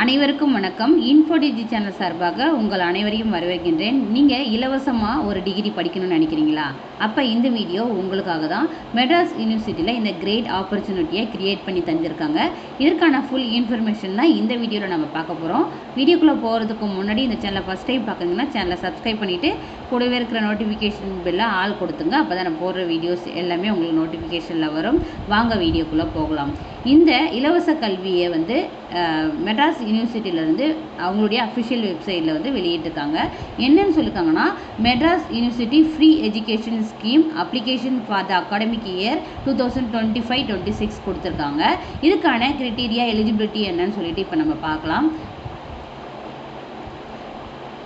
அனைவருக்கும் வணக்கம். இன்ஃபோடிஜி சேனல் சார்பாக உங்கள் அனைவரையும் வரவேற்கின்றேன். நீங்கள் இலவசமாக ஒரு டிகிரி படிக்கணும்னு நினைக்கிறீங்களா? அப்போ இந்த வீடியோ உங்களுக்காக தான். மெட்ராஸ் யூனிவர்சிட்டியில் இந்த கிரேட் ஆப்பர்ச்சுனிட்டியை கிரியேட் பண்ணி தந்திருக்காங்க. இதற்கான ஃபுல் இன்ஃபர்மேஷன் தான் இந்த வீடியோவில் நம்ம பார்க்க போகிறோம். வீடியோக்குள்ளே போகிறதுக்கு முன்னாடி இந்த சேனலை ஃபஸ்ட் டைம் பார்க்குறீங்கன்னா சேனலை சப்ஸ்கிரைப் பண்ணிவிட்டு கூடவே இருக்கிற நோட்டிஃபிகேஷன் பில்லை ஆள் கொடுத்துங்க. அப்போ தான் நான் போடுற வீடியோஸ் எல்லாமே உங்களுக்கு நோட்டிஃபிகேஷனில் வரும். வாங்க வீடியோக்குள்ளே போகலாம். இந்த இலவச கல்வியை மெட்ராஸ் யூனிவர்சிட்டியிலேருந்து அவங்களுடைய அஃபிஷியல் வெப்சைட்டில் வெளியிட்டிருக்காங்க. என்னன்னு சொல்லியிருக்காங்கன்னா, Madras university free education scheme application for the academic year 2025-26 கொடுத்துருக்காங்க. இதுக்கான கிரைட்டீரியா எலிஜிபிலிட்டி என்னன்னு சொல்லிட்டு இப்போ நம்ம பார்க்கலாம்.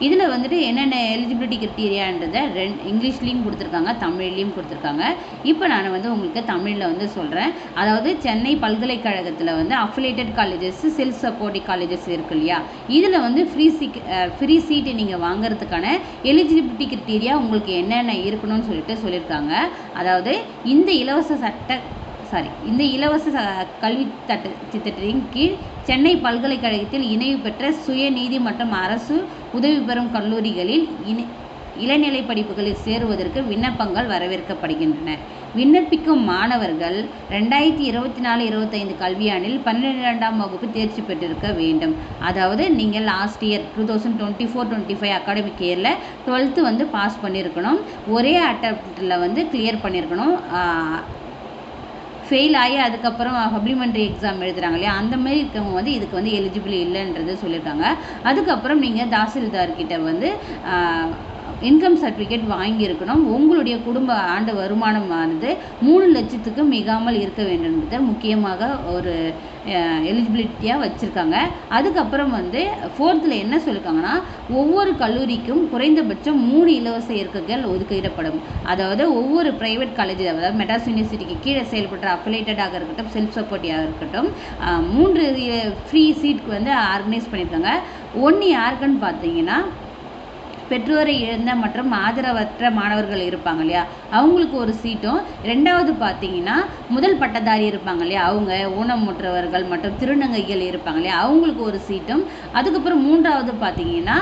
இதில் என்னென்ன எலிஜிபிலிட்டி கிரைட்டீரியான்றதை இங்கிலீஷ்லேயும் கொடுத்துருக்காங்க, தமிழ்லேயும் கொடுத்துருக்காங்க. இப்போ நான் உங்களுக்கு தமிழில் சொல்கிறேன். அதாவது சென்னை பல்கலைக்கழகத்தில் affiliated colleges, self supporting colleges இருக்கு இல்லையா, இதில் ஃப்ரீ சீட்டு நீங்கள் வாங்குறதுக்கான எலிஜிபிலிட்டி கிரைட்டீரியா உங்களுக்கு என்னென்ன இருக்கணும்னு சொல்லியிருக்காங்க. அதாவது இந்த இலவச கல்வி திட்டத்தின் கீழ் சென்னை பல்கலைக்கழகத்தில் இணைவு பெற்ற சுயநீதி மற்றும் அரசு உதவி பெறும் கல்லூரிகளில் இளநிலை படிப்புகளில் சேருவதற்கு விண்ணப்பங்கள் வரவேற்கப்படுகின்றன. விண்ணப்பிக்கும் மாணவர்கள் 2024-25 கல்வியாண்டில் 12ஆம் வகுப்பு தேர்ச்சி பெற்றிருக்க வேண்டும். அதாவது நீங்கள் லாஸ்ட் இயர் 2024-25 அகாடமிக் இயரில் 12th பாஸ் பண்ணியிருக்கணும். ஒரே அட்டம்ப்டில் கிளியர் பண்ணியிருக்கணும். ஃபெயில் ஆகி அதுக்கப்புறம் சப்ளிமெண்ட்ரி எக்ஸாம் எழுதுகிறாங்க இல்லையா, அந்த மாதிரி இருக்கவங்க இதுக்கு எலிஜிபிள் இல்லைன்றது சொல்லியிருக்காங்க. அதுக்கப்புறம் நீங்கள் தாசில்தார்கிட்ட இன்கம் சர்டிஃபிகேட் வாங்கியிருக்கணும். உங்களுடைய குடும்ப ஆண்டு வருமானமானது 3 லட்சத்துக்கு மிகாமல் இருக்க வேண்டும்ன்றத முக்கியமாக ஒரு எலிஜிபிலிட்டியாக வச்சுருக்காங்க. அதுக்கப்புறம் 4th என்ன சொல்லியிருக்காங்கன்னா, ஒவ்வொரு கல்லூரிக்கும் குறைந்தபட்சம் 3 இலவச இருக்கைகள் ஒதுக்கிடப்படும். அதாவது ஒவ்வொரு ப்ரைவேட் காலேஜ், அதாவது மெட்ராஸ் யூனிவர்சிட்டிக்கு கீழே செயல்படுற அஃபிலேட்டடாக இருக்கட்டும், செல்ஃப் சப்போர்ட்டியாக இருக்கட்டும், 3 ஃப்ரீ சீட்டுக்கு ஆர்கனைஸ் பண்ணியிருக்காங்க. ஒன்று யாருக்குன்னு பார்த்தீங்கன்னா, பெற்றோரை இழந்த மற்றும் ஆதரவற்ற மாணவர்கள் இருப்பாங்க இல்லையா, அவங்களுக்கு ஒரு சீட்டும். 2வது பார்த்தீங்கன்னா, முதல் பட்டதாரி இருப்பாங்க இல்லையா, அவங்க ஊனமுற்றவர்கள் மற்றும் திருநங்கைகள் இருப்பாங்க இல்லையா, அவங்களுக்கு ஒரு சீட்டும். அதுக்கப்புறம் 3வது பார்த்தீங்கன்னா,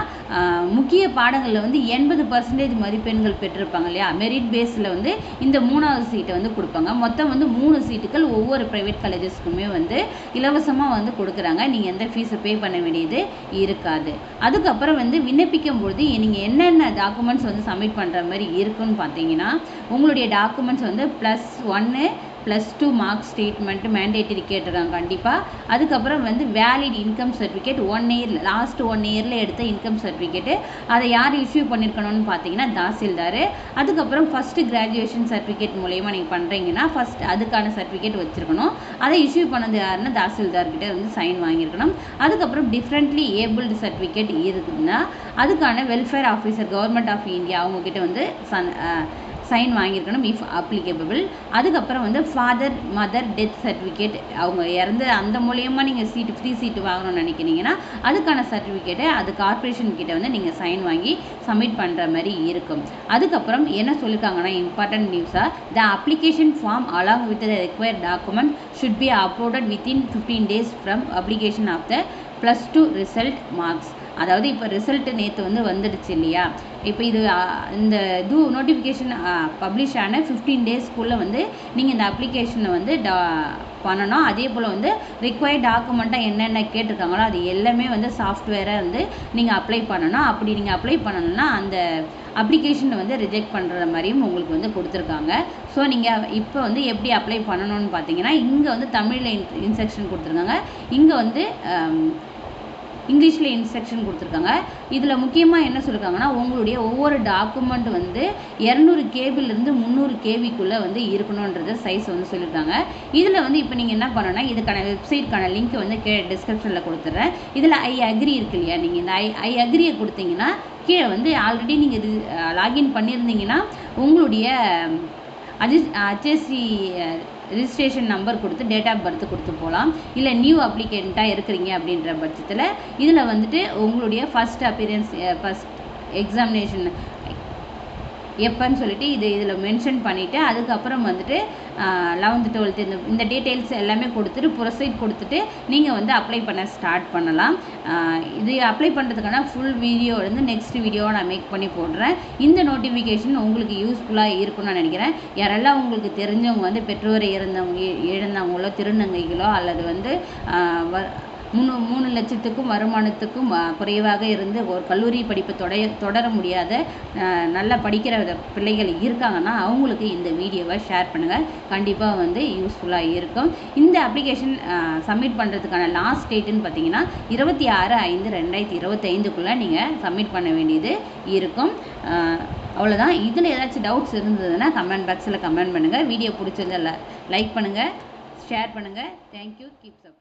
முக்கிய பாடங்களில் 80% மதிப்பெண்கள் பெற்றிருப்பாங்க இல்லையா, மெரிட் பேஸில் இந்த 3வது சீட்டை கொடுப்பாங்க. மொத்தம் 3 சீட்டுகள் ஒவ்வொரு ப்ரைவேட் காலேஜஸ்க்குமே இலவசமாக கொடுக்குறாங்க. நீங்கள் எந்த ஃபீஸை பே பண்ண வேண்டியது இருக்காது. அதுக்கப்புறம் விண்ணப்பிக்கும் பொழுது நீங்கள் என்னென்ன டாக்குமெண்ட்ஸ் சப்மிட் பண்ணுற மாதிரி இருக்குன்னு பார்த்தீங்கன்னா, உங்களுடைய டாக்குமெண்ட்ஸ் +1 +2 மார்க் ஸ்டேட்மெண்ட் மேண்டேட்டரி கேட்டிருக்காங்க கண்டிப்பாக. அதுக்கப்புறம் valid income certificate 1 year, last 1 இயரில் எடுத்த இன்கம் சர்டிஃபிகேட்டு, அதை யார் இஷ்யூ பண்ணியிருக்கணும்னு பார்த்தீங்கன்னா தாசில்தார். அதுக்கப்புறம் ஃபஸ்ட்டு கிராஜுவேஷன் சர்டிஃபிகேட் மூலயமா நீங்கள் பண்ணுறீங்கன்னா ஃபஸ்ட் அதுக்கான சர்டிஃபிகேட் வச்சுருக்கணும். அதை இஷ்யூ பண்ணது யாருன்னா தாசில்தார்கிட்ட சைன் வாங்கியிருக்கணும். அதுக்கப்புறம் டிஃப்ரெண்ட்லி ஏபிள்டு சர்டிஃபிகேட் இருக்குதுன்னா அதுக்கான welfare officer government of India அவங்கக்கிட்ட சைன் வாங்கியிருக்கணும் இஃப் அப்ளிகபிள். அதுக்கப்புறம் ஃபாதர் மதர் டெத் சர்டிஃபிகேட், அவங்க இறந்து அந்த மூலயமா நீங்கள் ஃப்ரீ சீட்டு வாங்கணும்னு நினைக்கிறீங்கன்னா அதுக்கான சர்டிஃபிகேட்டை அது கார்பரேஷன் கிட்ட நீங்கள் சைன் வாங்கி சப்மிட் பண்ணுற மாதிரி இருக்கும். அதுக்கப்புறம் என்ன சொல்லியிருக்காங்கன்னா, இம்பார்ட்டன்ட் நியூஸாக, the application form along with the required document should be uploaded within 15 days from application of the +2 result marks. அதாவது இப்போ ரிசல்ட்டு நேற்று வந்துடுச்சு இல்லையா, இப்போ இந்த நோட்டிஃபிகேஷன் பப்ளிஷ் ஆன 15 daysக்குள்ளே நீங்கள் இந்த அப்ளிகேஷனை பண்ணணும். அதே போல் ரிக்வயர்ட் டாக்குமெண்ட்டாக என்னென்ன கேட்டிருக்காங்களோ அது எல்லாமே சாஃப்ட்வேரை நீங்கள் அப்ளை பண்ணணும். அப்படி நீங்கள் அப்ளை பண்ணணும்னா அந்த அப்ளிகேஷனை ரிஜெக்ட் பண்ணுற மாதிரியும் உங்களுக்கு கொடுத்துருக்காங்க. ஸோ நீங்கள் இப்போ எப்படி அப்ளை பண்ணணும்னு பார்த்தீங்கன்னா, இங்கே தமிழில் இன்ஸ்ட்ரக்ஷன் கொடுத்துருக்காங்க, இங்கே இங்கிலீஷில் இன்ஸ்ட்ரக்ஷன் கொடுத்துருக்காங்க. இதில் முக்கியமாக என்ன சொல்லியிருக்காங்கன்னா, உங்களுடைய ஒவ்வொரு டாக்குமெண்ட் 200 கேபிலிருந்து 300 கேபிக்குள்ளே இருக்கணுன்றத சைஸ் சொல்லியிருக்காங்க. இதில் இப்போ நீங்கள் என்ன பண்ணணும்னா, இதுக்கான வெப்சைட்கான லிங்க் டிஸ்கிரிப்ஷனில் கொடுத்துட்றேன். இதில் ஐ அக்ரி இருக்கு இல்லையா, நீங்கள் இந்த ஐ அக்ரியை கொடுத்தீங்கன்னா கீழே ஆல்ரெடி நீங்கள் லாகின் பண்ணியிருந்தீங்கன்னா உங்களுடைய HSC ரிஜிஸ்ட்ரேஷன் நம்பர் கொடுத்து டேட் ஆஃப் பர்த் கொடுத்து போகலாம். இல்லை நியூ அப்ளிகேண்ட்டாக இருக்கிறீங்க அப்படின்ற பட்சத்தில் இதில் உங்களுடைய ஃபஸ்ட் அப்பியரன்ஸ், ஃபஸ்ட் எப்போன்னு சொல்லிட்டு இதில் மென்ஷன் பண்ணிவிட்டு அதுக்கப்புறம் வந்துட்டு 11th 12th இந்த டீட்டெயில்ஸ் எல்லாமே கொடுத்துட்டு ப்ரொசீட் கொடுத்துட்டு நீங்கள் வந்து அப்ளை பண்ண ஸ்டார்ட் பண்ணலாம். இது அப்ளை பண்ணுறதுக்கான ஃபுல் வீடியோ வந்து நெக்ஸ்ட் வீடியோவை நான் மேக் பண்ணி போடுறேன். இந்த நோட்டிஃபிகேஷன் உங்களுக்கு யூஸ்ஃபுல்லாக இருக்கும்னு நான் நினைக்கிறேன். யாரெல்லாம் உங்களுக்கு தெரிஞ்சவங்க வந்து பெற்றோரை இழந்தவங்களோ திருநங்கைகளோ அல்லது வந்து 3 லட்சத்துக்கும் வருமானத்துக்கும் குறைவாக இருந்து ஒரு கல்லூரி படிப்பு தொடர முடியாத நல்லா படிக்கிற பிள்ளைகள் இருக்காங்கன்னா அவங்களுக்கு இந்த வீடியோவை ஷேர் பண்ணுங்கள். கண்டிப்பாக வந்து யூஸ்ஃபுல்லாக இருக்கும். இந்த அப்ளிகேஷன் சப்மிட் பண்ணுறதுக்கான லாஸ்ட் டேட்டுன்னு பார்த்தீங்கன்னா 26/5/2025 நீங்கள் சப்மிட் பண்ண வேண்டியது இருக்கும். அவ்வளோதான். இதில் ஏதாச்சும் டவுட்ஸ் இருந்ததுன்னா கமெண்ட் பாக்ஸில் கமெண்ட் பண்ணுங்கள். வீடியோ பிடிச்சிருந்தா லைக் பண்ணுங்கள், ஷேர் பண்ணுங்கள். தேங்க்யூ. Keep support.